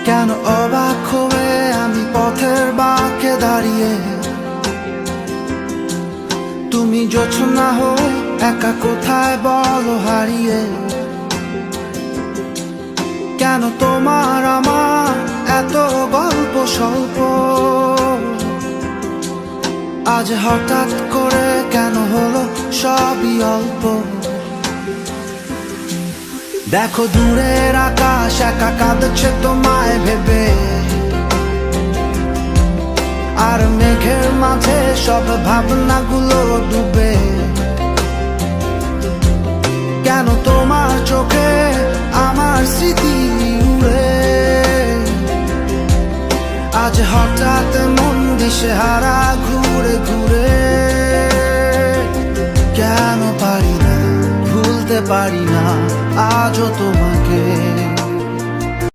কেন অবাক হয়ে আমি পথের বাঁকে দাঁড়িয়ে, তুমি জোছনা হয়ে একা কোথায় বলো হারিয়ে। কেন তোমার আমার এত গল্প স্বল্প, আজ হঠাৎ করে কেন হলো সবই অল্প। দেখো দূরের আকাশ একা কাঁদছে তোমায় ভেবে, আর মেঘের মাঝে সব ভাবনাগুলো ডুবে। কেন তোমার চোখে আমার স্মৃতি উড়ে, আজ হঠাৎ মন দিশেহারা ঘুরে ঘুরে। কেন পারি না, ভুলতে পারি না আজও তোমার।